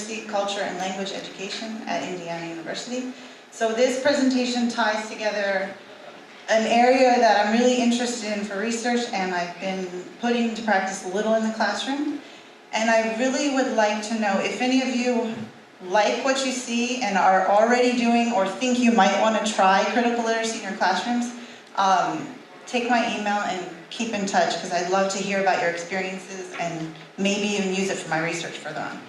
Literacy, Culture, and Language Education at Indiana University. So this presentation ties together an area that I'm really interested in for research, and I've been putting into practice a little in the classroom. And I really would like to know if any of you like what you see and are already doing or think you might want to try critical literacy in your classrooms, take my email and keep in touch, because I'd love to hear about your experiences and maybe even use it for my research further on.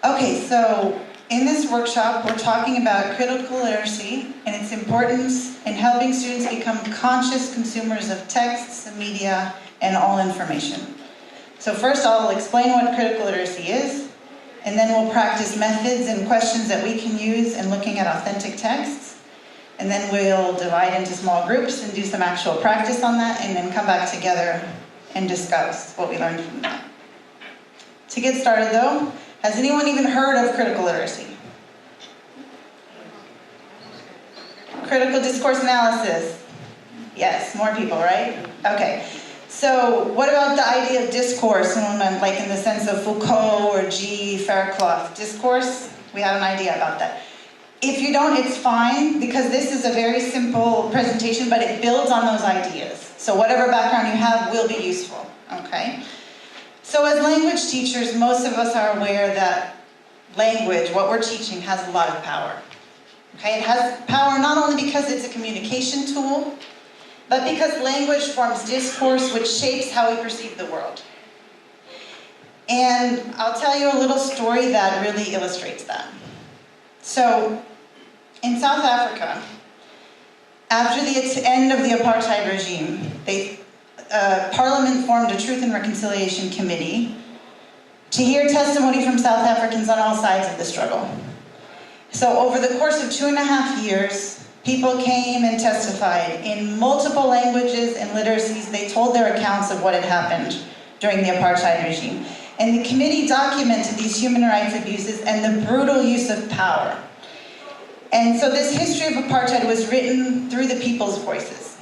Okay, so in this workshop, we're talking about critical literacy and its importance in helping students become conscious consumers of texts, media, and all information. So first, I'll explain what critical literacy is, and then we'll practice methods and questions that we can use in looking at authentic texts. And then we'll divide into small groups and do some actual practice on that, and then come back together and discuss what we learned from that. To get started though, has anyone even heard of critical literacy? Critical discourse analysis. Yes, more people, right? Okay. So what about the idea of discourse, like in the sense of Foucault or G. Fairclough? Discourse, we have an idea about that. If you don't, it's fine, because this is a very simple presentation, but it builds on those ideas. So whatever background you have will be useful, okay? So as language teachers, most of us are aware that language, what we're teaching, has a lot of power. Okay, it has power not only because it's a communication tool, but because language forms discourse which shapes how we perceive the world. And I'll tell you a little story that really illustrates that. So, in South Africa, after the end of the apartheid regime, Parliament formed a Truth and Reconciliation Committee to hear testimony from South Africans on all sides of the struggle. So over the course of 2.5 years, people came and testified in multiple languages and literacies. They told their accounts of what had happened during the apartheid regime. And the committee documented these human rights abuses and the brutal use of power. And so this history of apartheid was written through the people's voices.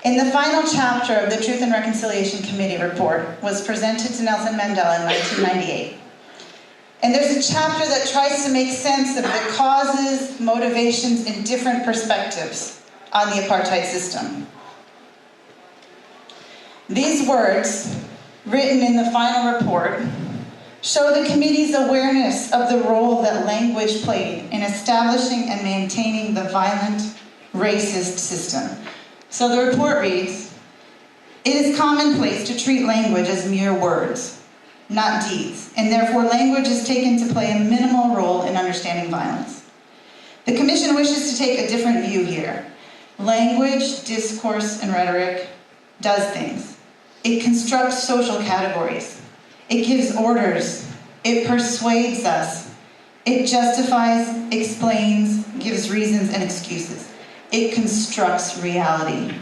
In the final chapter of the Truth and Reconciliation Committee report was presented to Nelson Mandela in 1998. And there's a chapter that tries to make sense of the causes, motivations, and different perspectives on the apartheid system. These words, written in the final report, show the committee's awareness of the role that language played in establishing and maintaining the violent, racist system. So the report reads, "It is commonplace to treat language as mere words, not deeds, and therefore language is taken to play a minimal role in understanding violence. The Commission wishes to take a different view here. Language, discourse, and rhetoric does things. It constructs social categories. It gives orders. It persuades us. It justifies, explains, gives reasons and excuses. It constructs reality.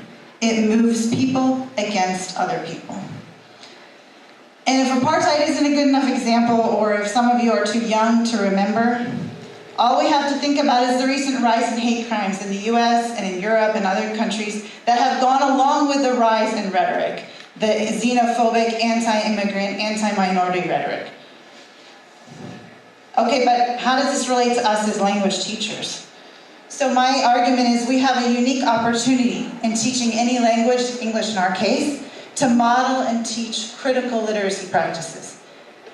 It moves people against other people." And if apartheid isn't a good enough example, or if some of you are too young to remember, all we have to think about is the recent rise in hate crimes in the US and in Europe and other countries that have gone along with the rise in rhetoric, the xenophobic, anti-immigrant, anti-minority rhetoric. Okay, but how does this relate to us as language teachers? So my argument is we have a unique opportunity in teaching any language, English in our case, to model and teach critical literacy practices.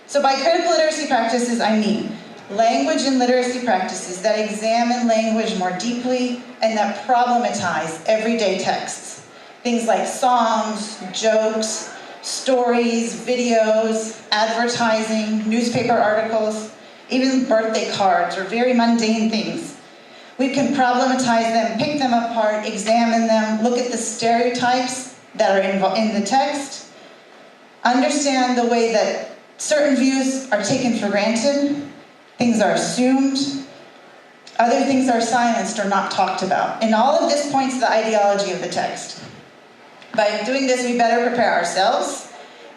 So by critical literacy practices, I mean language and literacy practices that examine language more deeply and that problematize everyday texts. Things like songs, jokes, stories, videos, advertising, newspaper articles, even birthday cards or very mundane things. We can problematize them, pick them apart, examine them, look at the stereotypes that are in the text, understand the way that certain views are taken for granted, things are assumed, other things are silenced or not talked about. And all of this points to the ideology of the text. By doing this, we better prepare ourselves,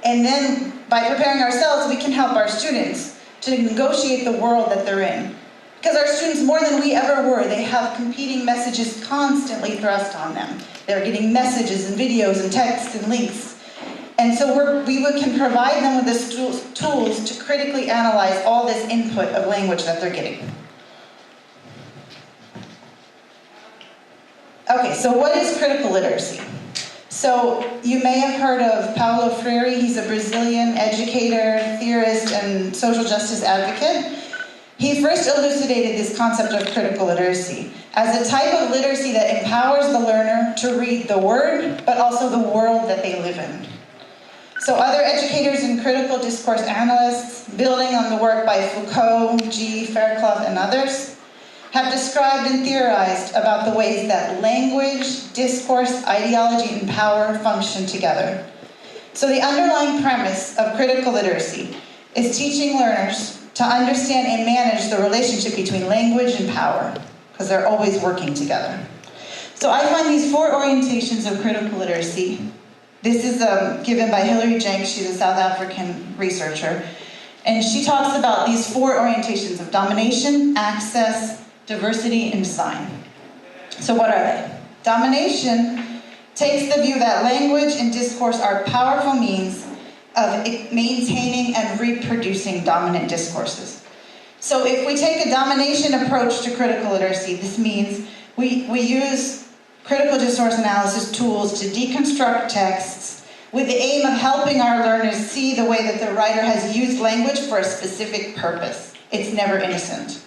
and then by preparing ourselves, we can help our students to negotiate the world that they're in. Because our students, more than we ever were, they have competing messages constantly thrust on them. They're getting messages and videos and texts and links. And so we can provide them with the tools to critically analyze all this input of language that they're getting. Okay, so what is critical literacy? So you may have heard of Paulo Freire. He's a Brazilian educator, theorist, and social justice advocate. He first elucidated this concept of critical literacy as a type of literacy that empowers the learner to read the word, but also the world that they live in. So other educators and critical discourse analysts, building on the work by Foucault, G. Fairclough, and others, have described and theorized about the ways that language, discourse, ideology, and power function together. So the underlying premise of critical literacy is teaching learners to understand and manage the relationship between language and power, because they're always working together. So I find these 4 orientations of critical literacy. This is given by Hilary Jenks. She's a South African researcher. And she talks about these 4 orientations of domination, access, diversity, and design. So what are they? Domination takes the view that language and discourse are powerful means of maintaining and reproducing dominant discourses. So if we take a domination approach to critical literacy, this means we use critical discourse analysis tools to deconstruct texts with the aim of helping our learners see the way that the writer has used language for a specific purpose. It's never innocent.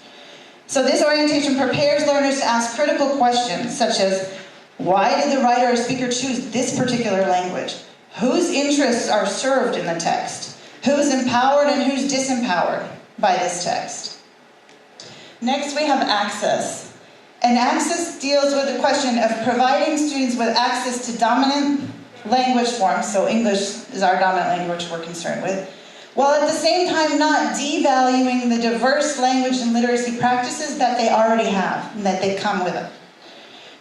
So this orientation prepares learners to ask critical questions, such as, why did the writer or speaker choose this particular language? Whose interests are served in the text? Who's empowered and who's disempowered by this text? Next, we have access. And access deals with the question of providing students with access to dominant language forms, so English is our dominant language we're concerned with, while at the same time not devaluing the diverse language and literacy practices that they already have and that they come with them.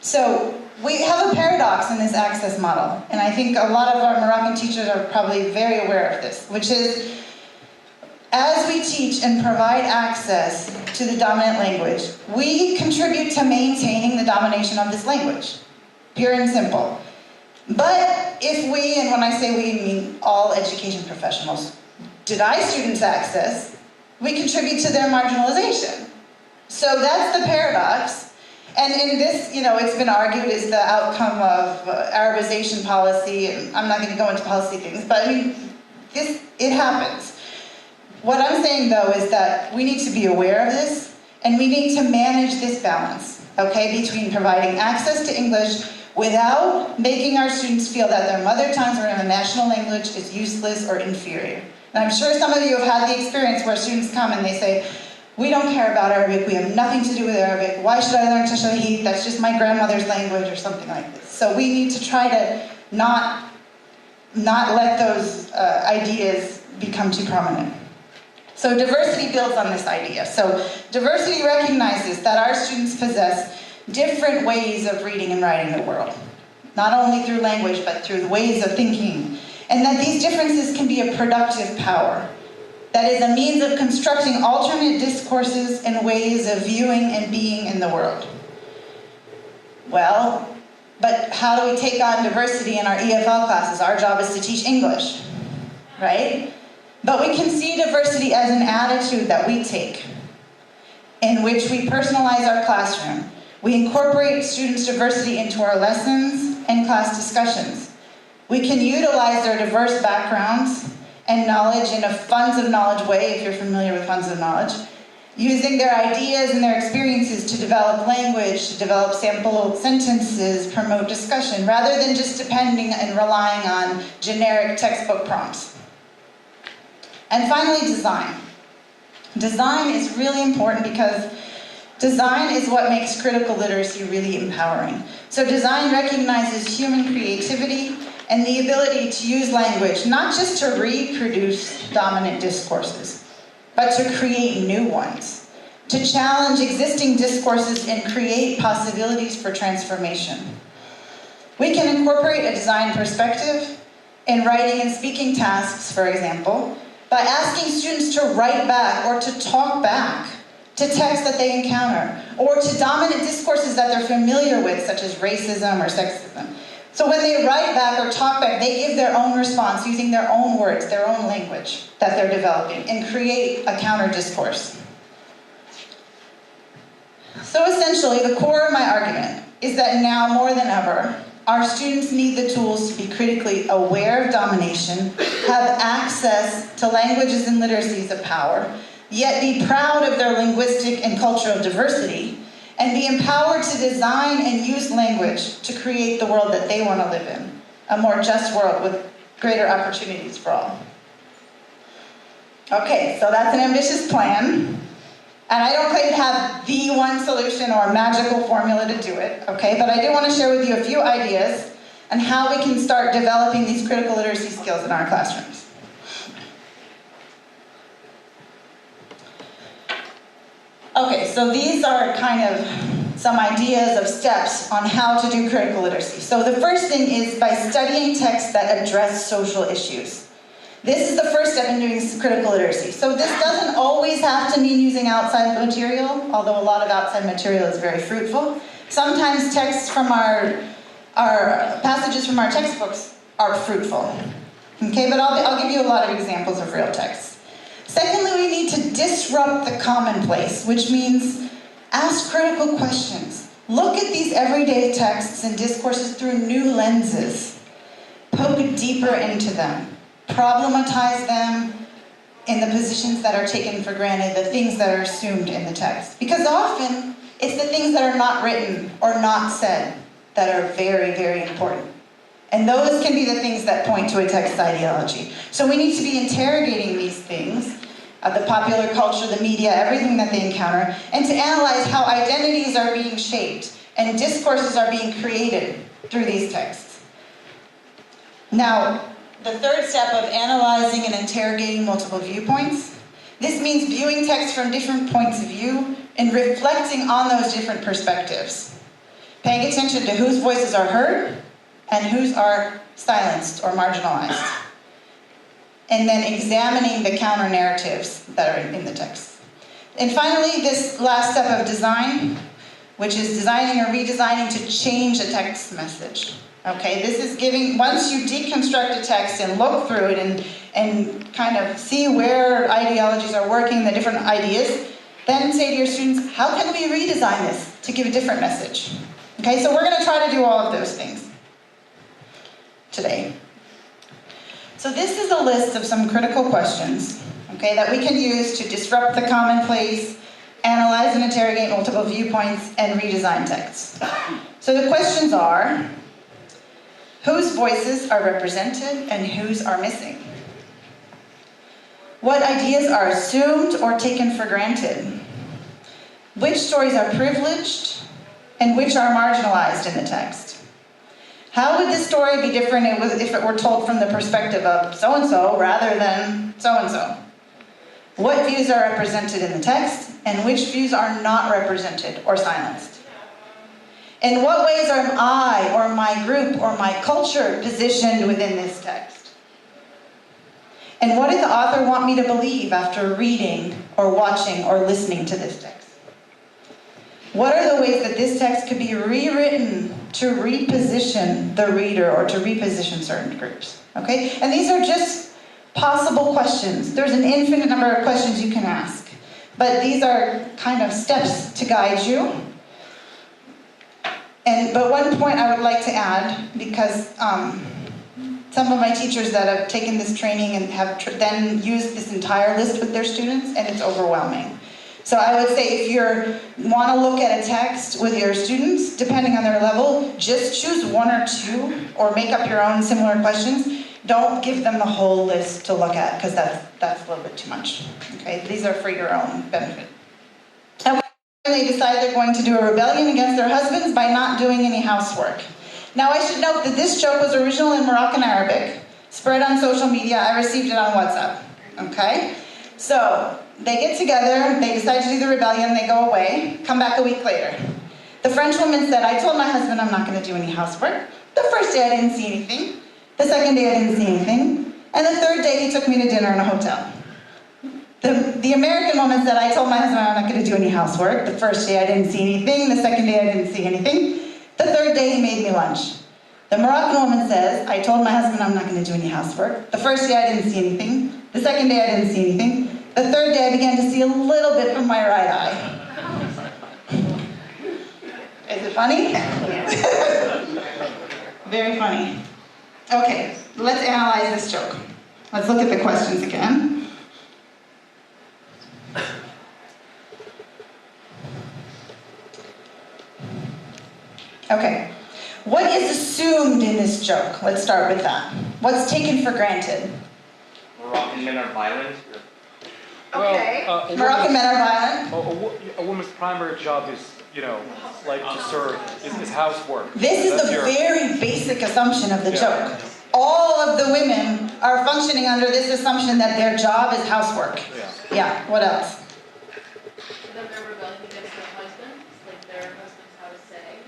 So we have a paradox in this access model, and I think a lot of our Moroccan teachers are probably very aware of this, which is, as we teach and provide access to the dominant language, we contribute to maintaining the domination of this language, pure and simple. But if we, and when I say we, I mean all education professionals, deny students access, we contribute to their marginalization. So that's the paradox. And in this, it's been argued is the outcome of Arabization policy, and I'm not going to go into policy things, but I mean, it happens. What I'm saying, though, is that we need to be aware of this, and we need to manage this balance, okay, between providing access to English without making our students feel that their mother tongues or a national language is useless or inferior. And I'm sure some of you have had the experience where students come and they say, we don't care about Arabic, we have nothing to do with Arabic, why should I learn Tashahid, that's just my grandmother's language, or something like this. So we need to try to not let those ideas become too prominent. So diversity builds on this idea. So diversity recognizes that our students possess different ways of reading and writing the world, not only through language, but through the ways of thinking, and that these differences can be a productive power. That is a means of constructing alternate discourses and ways of viewing and being in the world. Well, but how do we take on diversity in our EFL classes? Our job is to teach English, right? But we can see diversity as an attitude that we take, in which we personalize our classroom. We incorporate students' diversity into our lessons and class discussions. We can utilize their diverse backgrounds and knowledge in a funds of knowledge way, if you're familiar with funds of knowledge, using their ideas and their experiences to develop language, to develop sample sentences, promote discussion, rather than just depending and relying on generic textbook prompts. And finally, design. Design is really important because design is what makes critical literacy really empowering. So design recognizes human creativity and the ability to use language, not just to reproduce dominant discourses, but to create new ones, to challenge existing discourses and create possibilities for transformation. We can incorporate a design perspective in writing and speaking tasks, for example, by asking students to write back or to talk back to texts that they encounter, or to dominant discourses that they're familiar with, such as racism or sexism. So when they write back or talk back, they give their own response using their own words, their own language that they're developing, and create a counter discourse. So essentially, the core of my argument is that now more than ever, our students need the tools to be critically aware of domination, have access to languages and literacies of power, yet be proud of their linguistic and cultural diversity, and be empowered to design and use language to create the world that they want to live in, a more just world with greater opportunities for all. Okay, so that's an ambitious plan. And I don't claim to have the one solution or magical formula to do it, okay? But I do want to share with you a few ideas on how we can start developing these critical literacy skills in our classrooms. Okay, so these are kind of some ideas of steps on how to do critical literacy. So the first thing is by studying texts that address social issues. This is the first step in doing critical literacy. So this doesn't always have to mean using outside material, although a lot of outside material is very fruitful. Sometimes texts from our passages from our textbooks are fruitful. Okay, but I'll give you a lot of examples of real texts. Secondly, we need to disrupt the commonplace, which means ask critical questions. Look at these everyday texts and discourses through new lenses. Poke deeper into them. Problematize them in the positions that are taken for granted, the things that are assumed in the text. Because often, it's the things that are not written or not said that are very, very important. And those can be the things that point to a text ideology. So we need to be interrogating these things, the popular culture, the media, everything that they encounter, and to analyze how identities are being shaped and discourses are being created through these texts. Now, the third step of analyzing and interrogating multiple viewpoints. This means viewing text from different points of view and reflecting on those different perspectives. Paying attention to whose voices are heard and whose are silenced or marginalized. And then examining the counter-narratives that are in the text. And finally, this last step of design, which is designing or redesigning to change a text message. Okay, this is giving, once you deconstruct a text and look through it and kind of see where ideologies are working, the different ideas, then say to your students, how can we redesign this to give a different message? Okay, so we're going to try to do all of those things today. So this is a list of some critical questions, okay, that we can use to disrupt the commonplace, analyze and interrogate multiple viewpoints, and redesign texts. So the questions are, whose voices are represented and whose are missing? What ideas are assumed or taken for granted? Which stories are privileged and which are marginalized in the text? How would this story be different if it were told from the perspective of so-and-so rather than so-and-so? What views are represented in the text and which views are not represented or silenced? In what ways am I, or my group, or my culture positioned within this text? And what did the author want me to believe after reading, or watching, or listening to this text? What are the ways that this text could be rewritten to reposition the reader, or to reposition certain groups? Okay? And these are just possible questions. There's an infinite number of questions you can ask. But these are kind of steps to guide you. But one point I would like to add, because some of my teachers that have taken this training and have then used this entire list with their students, and it's overwhelming. So I would say if you want to look at a text with your students, depending on their level, just choose one or two, or make up your own similar questions. Don't give them the whole list to look at, because that's a little bit too much. Okay, these are for your own benefit. They decide they're going to do a rebellion against their husbands by not doing any housework. Now I should note that this joke was original in Moroccan Arabic, spread on social media. I received it on WhatsApp. Okay? So they get together, they decide to do the rebellion, they go away, come back a week later. The French woman said, I told my husband I'm not going to do any housework. The first day I didn't see anything. The second day I didn't see anything. And the third day he took me to dinner in a hotel. The American woman said, I told my husband I'm not going to do any housework. The first day I didn't see anything. The second day I didn't see anything. The third day he made me lunch. The Moroccan woman says, I told my husband I'm not going to do any housework. The first day I didn't see anything. The second day I didn't see anything. The third day I began to see a little bit from my right eye. Is it funny? Very funny. Okay, let's analyze this joke. Let's look at the questions again. Okay. What is assumed in this joke? Let's start with that. What's taken for granted? Moroccan men are violent. Okay. Moroccan men are violent. A woman's primary job is, like to serve, is housework. This is the very basic assumption of the joke. All of the women are functioning under this assumption that their job is housework. Yeah, what else? That they're rebelling against their husbands, like their husbands have a say.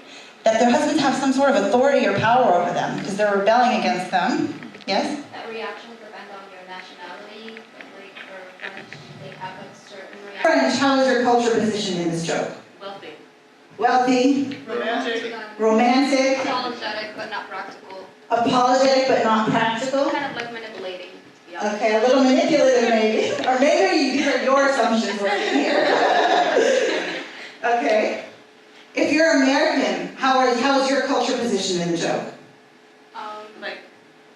That their husbands have some sort of authority or power over them because they're rebelling against them. Yes? That reactions depend on your nationality, like for French, they have a certain reaction. French, how is your culture positioned in this joke? Wealthy. Wealthy, romantic, Apologetic but not practical. apologetic but not practical. Kind of like manipulating. Yeah. Okay, a little manipulative maybe. Or maybe these are your assumptions working here. Okay. If you're American, how is your culture positioned in the joke?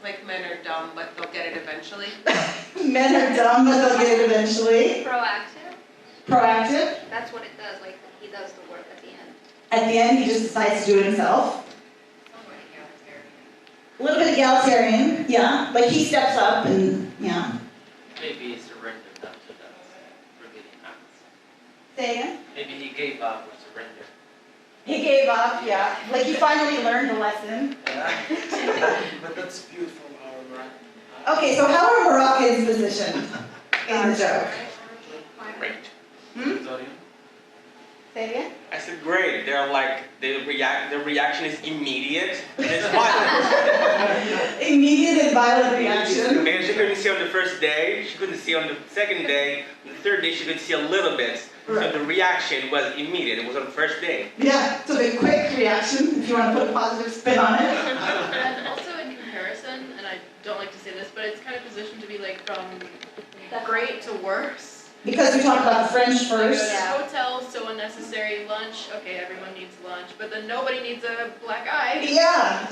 Like men are dumb, but they'll get it eventually. Men are dumb, but they'll get it eventually. Proactive. Proactive. That's what it does, like he does the work at the end. At the end, he just decides to do it himself. A little bit egalitarian, yeah. Like he steps up and, yeah. Maybe he surrendered after that forgetting acts. Say again? Maybe he gave up or surrendered. He gave up, yeah. Like he finally learned the lesson. But that's beautiful, our Moroccan. Okay, so how are Moroccans positioned in the joke? Great. Say it again? I said great. They're like the reaction is immediate. And it's violent. Immediate and violent reaction. Maybe she couldn't see on the first day. She couldn't see on the second day. On the third day she could see a little bit. Right. So the reaction was immediate. It was on the first day. Yeah, so the quick reaction, if you want to put a positive spin on it. And also in comparison, and I don't like to say this, but it's kind of positioned to be like from great to worse. Because we talked about the French first. Hotel, so unnecessary. Lunch, okay, everyone needs lunch, but then nobody needs a black eye. Yeah,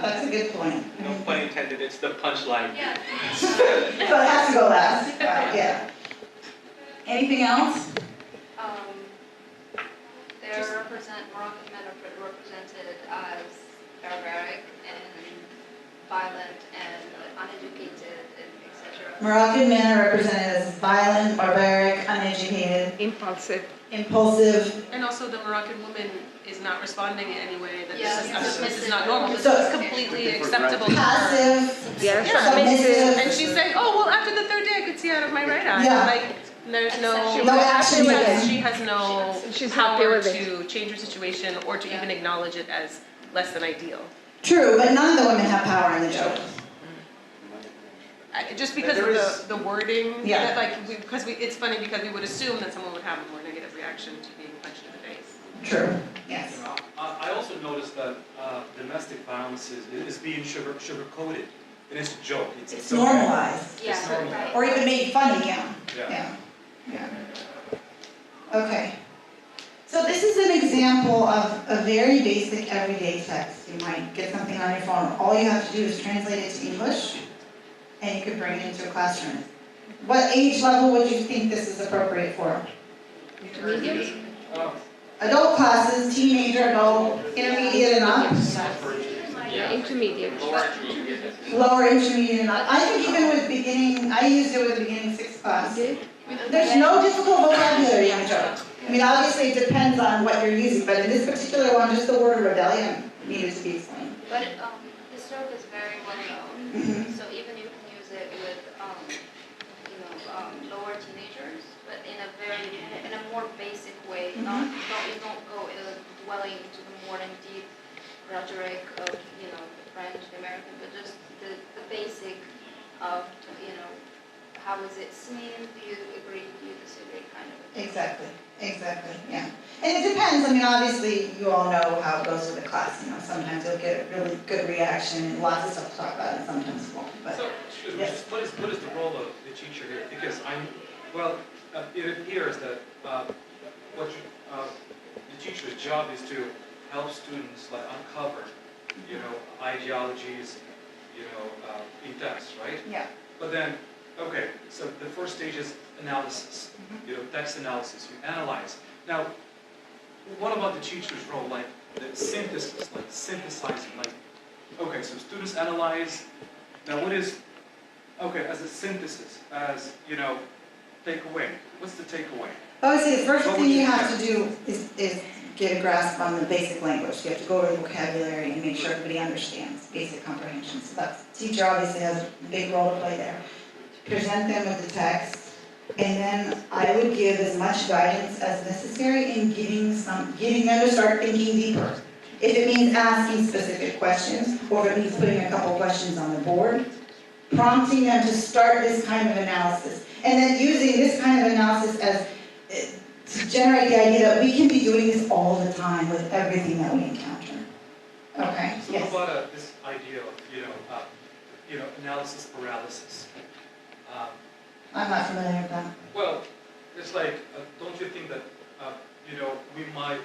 that's a good point. No pun intended. It's the punchline. Yeah. So it has to go last. Yeah. Anything else? Moroccan men are represented as barbaric and violent and uneducated and etc. Moroccan men are represented as violent, barbaric, uneducated, Impulsive. impulsive. And also the Moroccan woman is not responding in any way that Yeah, this is not normal. This So- is completely acceptable to her. Passive, Yeah, submissive. and she's saying, oh, well, after the third day I could see out of my right eye. Yeah. Like, there's no action taken. She has no She's happy power with it. to change her situation or to even acknowledge it as less than ideal. True, but none of the women have power in the joke. Just because There of is- the wording, Yeah. that, it's funny because we would assume that someone would have a more negative reaction to being punched in the face. True, yes. I also noticed that domestic violence is being sugar-coated. And it's a joke. It's normalized. Yeah, It's normal. right. Or even made funny, yeah. Yeah. Okay. So this is an example of a very basic everyday text. You might get something on your phone. All you have to do is translate it to English, and you can bring it into a classroom. What age level would you think this is appropriate for? Intermediate? Adult classes, teenager, adult, intermediate and up, Yeah. Intermediate. lower intermediate and up. I think even with beginning, I used it with beginning 6th class. Okay. There's no difficult vocabulary in the joke. I mean, obviously it depends on what you're using, but in this particular one, just the word rebellion needed to be explained. But this joke is very well known, Mhm. so even you can use it with lower teenagers, but in a more basic way. You don't go dwelling into the more in deep rhetoric of the French, the American, but just the basic of how is it seen? Do you agree? Do you disagree? Kind of. Exactly, yeah. And it depends, I mean, obviously, you all know how it goes with the class, you know, sometimes you'll get a really good reaction and lots of stuff to talk about, and sometimes you won't, but. So, excuse me, yes. what is the role of the teacher here? Because it appears that the teacher's job is to help students like uncover, ideologies, in text, right? Yeah. But then, okay, so the first stage is analysis, text analysis, you analyze. Now, what about the teacher's role, like the synthesis, like synthesizing, like, okay, so students analyze, now what is, okay, as a synthesis, as, takeaway, what's the takeaway? Obviously, the first What thing would you you have do? to do is get a grasp on the basic language. You have to go over the vocabulary and make sure everybody understands basic comprehension. So that's, teacher obviously has a big role to play there. Present them with the text, and then I would give as much guidance as necessary in getting them to start thinking deeper. If it means asking specific questions, or if it means putting a couple questions on the board, prompting them to start this kind of analysis, and then using this kind of analysis as to generate the idea that we can be doing this all the time with everything that we encounter. Okay? So Yes. what about this idea of, analysis paralysis? I'm not familiar with that. Well, it's like, don't you think that, we might,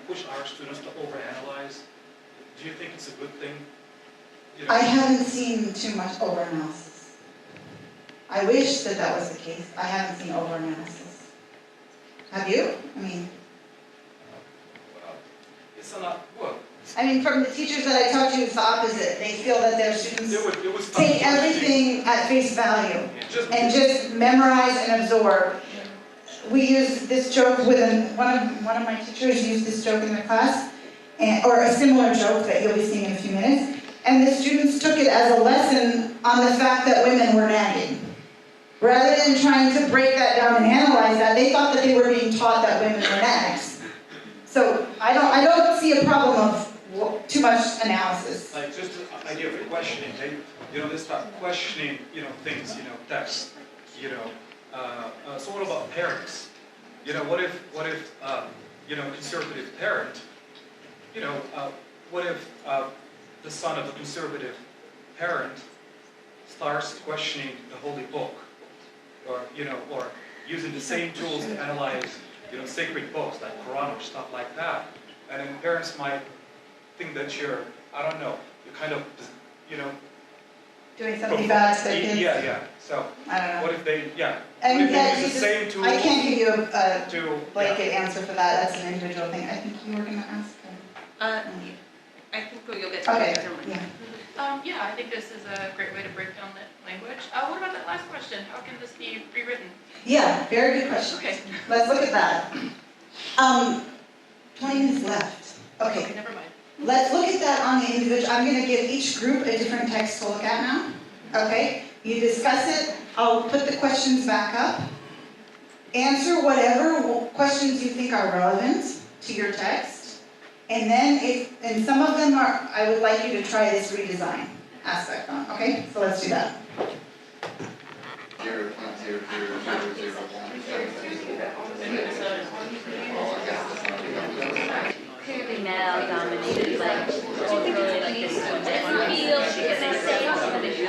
push our students to overanalyze? Do you think it's a good thing? I haven't seen too much overanalysis. I wish that was the case. I haven't seen overanalysis. Have you? I mean, Well, it's a lot, well, from the teachers that I talked to, it's the opposite. They feel that their students it was take everything at face value Just and just memorize and absorb. We use this joke with one of my teachers used this joke in the class, or a similar joke that you'll be seeing in a few minutes, and the students took it as a lesson on the fact that women were nagging. Rather than trying to break that down and analyze that, they thought that they were being taught that women were nags. So I don't see a problem of too much analysis. like just the idea of questioning, they start questioning, things, text, so what about parents? What if, conservative parent, what if the son of a conservative parent starts questioning the holy book, or using the same tools to analyze, sacred books like Quran or stuff like that, and then parents might think that you're kind of, Doing something bad to their kids. Yeah. So I don't know. what if they, And what if yeah, they use the same tools I can't give you a to blanket answer for that. That's an individual thing. I think you were going to ask. I think you'll get to Okay. it. Never mind. Yeah, I think this is a great way to break down the language. What about that last question? How can this be rewritten? Yeah, very good question. Okay. Let's look at that. 20 minutes left. Okay, Never mind. let's look at that on the individual. I'm going to give each group a different text to look at now. Okay, you discuss it. I'll put the questions back up. Answer whatever questions you think are relevant to your text. And then, and some of them I would like you to try this redesign aspect on. Okay, so let's do that. 0.0001. Clearly male-dominated, like culturally, like this is what men feel because they say it's what they do.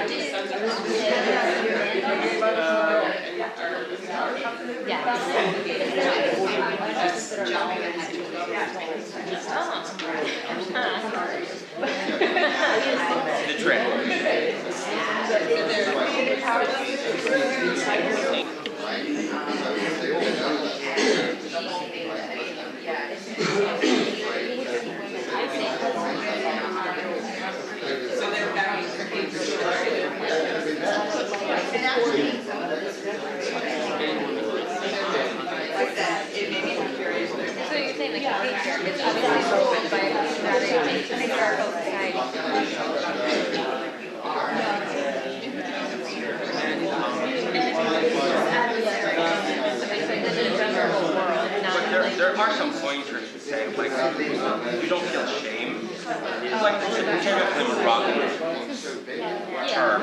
The trend. So you're saying like the patriarchy, it's obviously ruled by a patriarchal society. But there are some pointers to say, like, you don't feel shame. Like, it's typically a wrong term,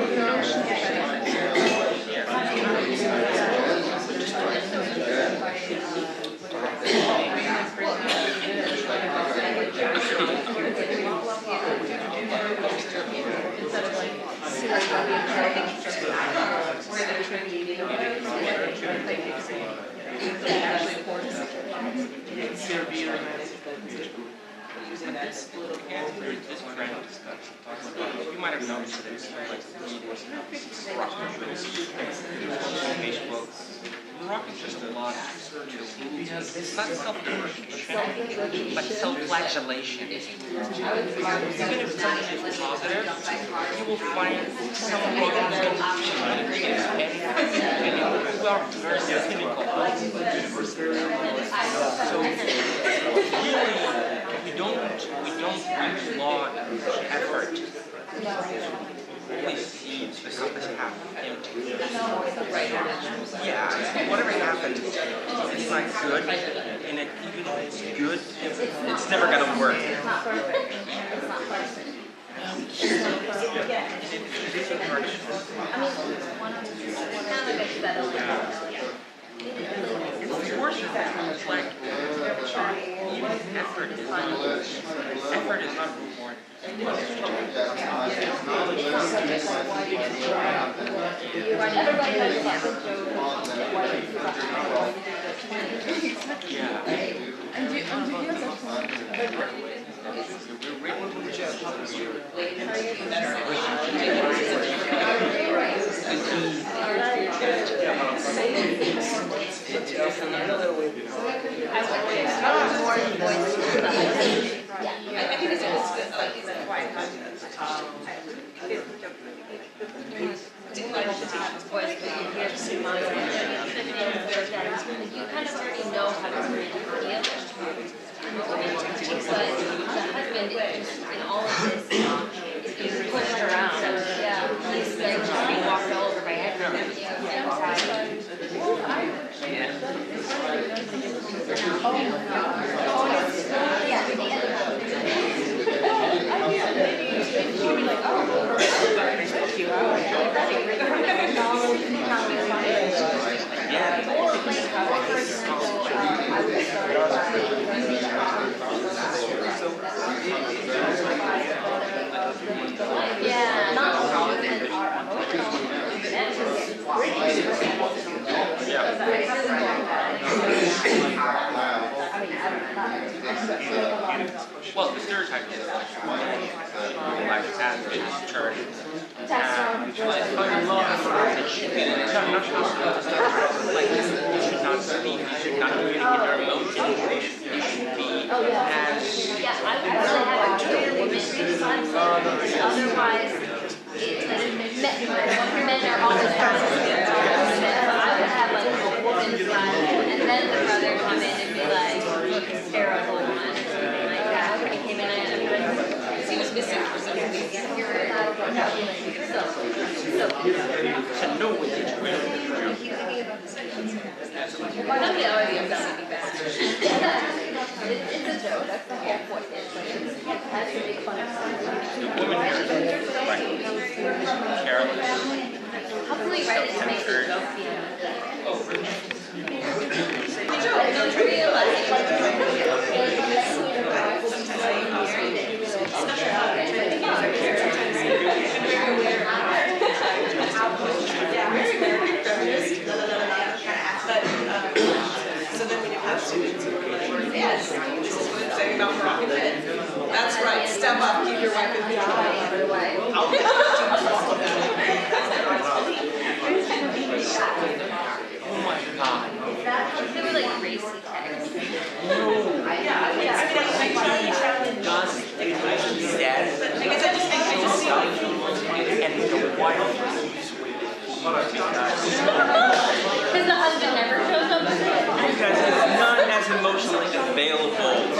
this trend, you might have noticed this, like rock Facebook. Rock is just a lot to, not self-deprecation, but self-flagellation. Even if something is positive, you will find someone who are very cynical. So really, we don't applaud effort. We see the compass half empty. Yeah, whatever happens, it's not good, and even if it's good, it's never gonna work. It's not perfect. It's not perfect. It's worse than that. It's like even effort is not rewarded. Everybody knows about the joke. Yeah. And do you I think it's always good, like, he's a quiet You kind of already know how to feel. But the husband is just in all of this, is pushed around. Yeah, he's like being walked all over my head. Yeah, not all of it are emotional. Well, the stereotype is like as church. It should be like you should not speak, you should not communicate your emotions. You should be as Yeah, I would really have a clearly missing side. Otherwise, men are always trying to be I would have like a woman's side, and then the brother come in and be like, look, it's terrible one. Like that. He came in and I'd be like, he was missing for some reason. to know what you're doing. Not the already I'm gonna be back. it's a joke. That's the whole point. It's like, it has to make fun of something. The woman here is like careless. Hopefully, right, it makes it joke. So then when you have students who are like, yes, this is what I'm saying about Moroccan men. That's right, step up, keep your wife in control. Oh my God. They were like racy texts. Does he says stuff and the wife Because the husband never shows up with it. because he's not as emotionally available.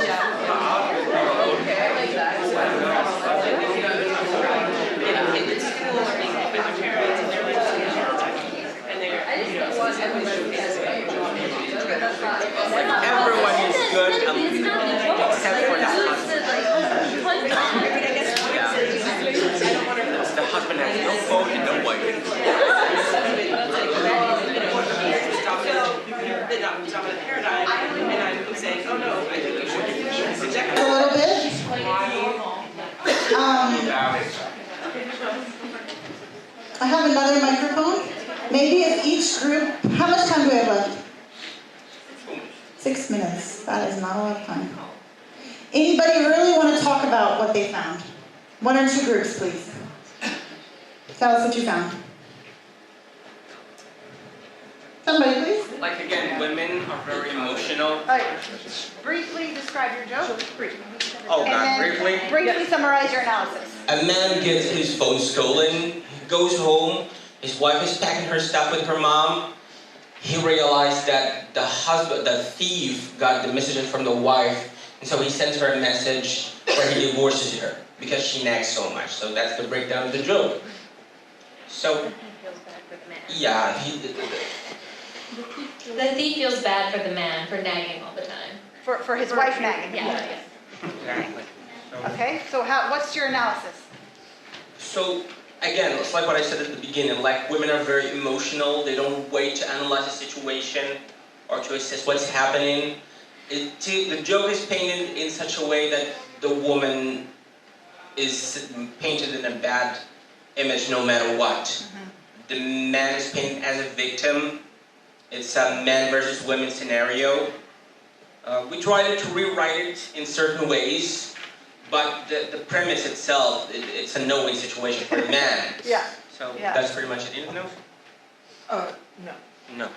Everyone is good except for the husband. The husband has no fault and no wife. The paradigm, and I'm saying, oh no, I think you should reject A little bit. I have another microphone. Maybe if each group, how much time do we have left? 6 minutes. That is not a lot of time. Anybody really want to talk about what they found? One or two groups, please. Tell us what you found. Somebody, please. Like again, women are very emotional. All right. Briefly describe your joke. Oh And God, then briefly. briefly summarize your analysis. A man gets his phone stolen, he goes home, his wife is packing her stuff with her mom. He realized that the thief got the messages from the wife, and so he sends her a message where he divorces her because she nags so much. So that's the breakdown of the joke. So, yeah, The thief feels bad for the man for nagging all the time. For his wife nagging. Yeah. Exactly. Okay, so what's your analysis? So, again, it's like what I said at the beginning, like women are very emotional, they don't wait to analyze a situation or to assess what's happening. The joke is painted in such a way that the woman is painted in a bad image no matter what. The man is painted as a victim. It's a man versus women scenario. We tried to rewrite it in certain ways, but the premise itself, it's a no-win situation for the man. Yeah. So Yeah. that's pretty much it. Anything else? No. No.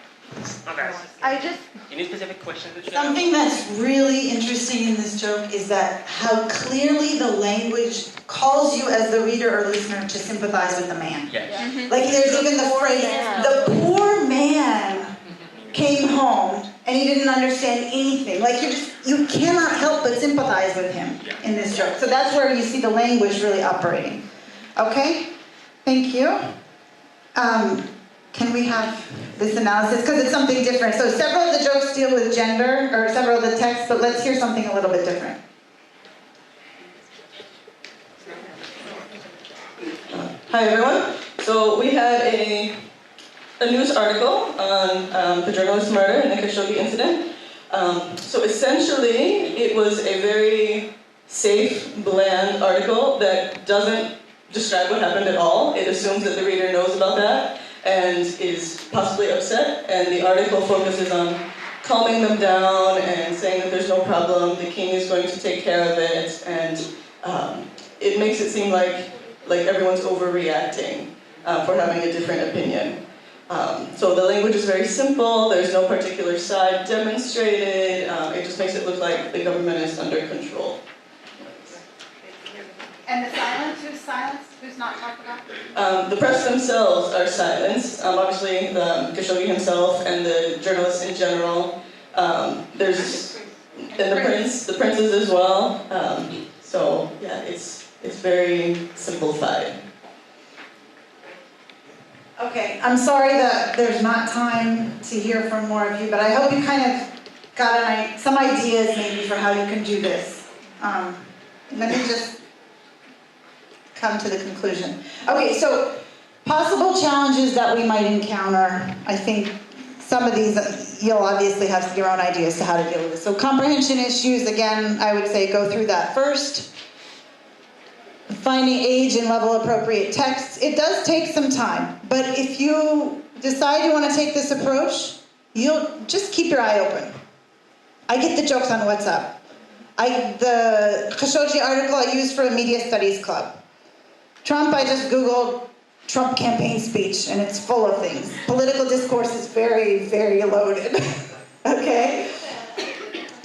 Okay. I just Any specific questions that you have? Something that's really interesting in this joke is that how clearly the language calls you as the reader or listener to sympathize with the man. Yes. Like there's even the phrase, the poor man came home and he didn't understand anything. Like you cannot help but sympathize with him in this joke. So that's where you see the language really operating. Okay? Thank you. Can we have this analysis? Because it's something different. So several of the jokes deal with gender, or several of the texts, but let's hear something a little bit different. Hi everyone. So we had a news article on the journalist murder and the Khashoggi incident. So essentially it was a very safe, bland article that doesn't describe what happened at all. It assumes that the reader knows about that and is possibly upset, and the article focuses on calming them down and saying that there's no problem, the king is going to take care of it, and it makes it seem like everyone's overreacting for having a different opinion. So the language is very simple, there's no particular side demonstrated, it just makes it look like the government is under control. And the silence? Who's silenced? Who's not talked about? The press themselves are silenced. Obviously, Khashoggi himself and the journalists in general. There's and the princes as well. So yeah, it's very simplified. Okay, I'm sorry that there's not time to hear from more of you, but I hope you kind of got some ideas maybe for how you can do this. Let me just come to the conclusion. Okay, so possible challenges that we might encounter. I think some of these, you'll obviously have your own ideas to how to deal with it. So comprehension issues, again, I would say go through that first. Finding age and level appropriate texts. It does take some time, but if you decide you want to take this approach, you'll just keep your eye open. I get the jokes on WhatsApp. The Khashoggi article I used for a media studies club. Trump, I just Googled Trump campaign speech, and it's full of things. Political discourse is very, very loaded. Okay?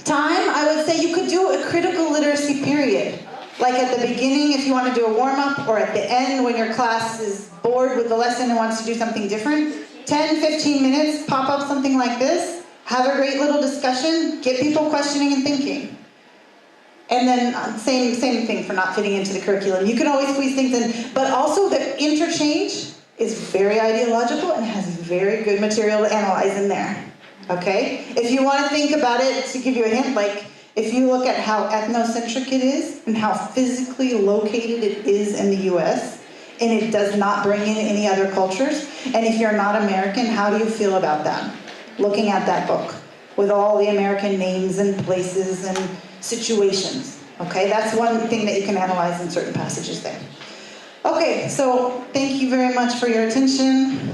Time, I would say you could do a critical literacy period. Like at the beginning, if you want to do a warm-up, or at the end when your class is bored with the lesson and wants to do something different. 10, 15 minutes, pop up something like this, have a great little discussion, get people questioning and thinking. And then same thing for not fitting into the curriculum. You can always squeeze things in, but also the interchange is very ideological and has very good material to analyze in there. Okay? If you want to think about it, to give you a hint, like if you look at how ethnocentric it is and how physically located it is in the US, and it does not bring in any other cultures, and if you're not American, how do you feel about that? Looking at that book with all the American names and places and situations. Okay, that's one thing that you can analyze in certain passages there. Okay, so thank you very much for your attention.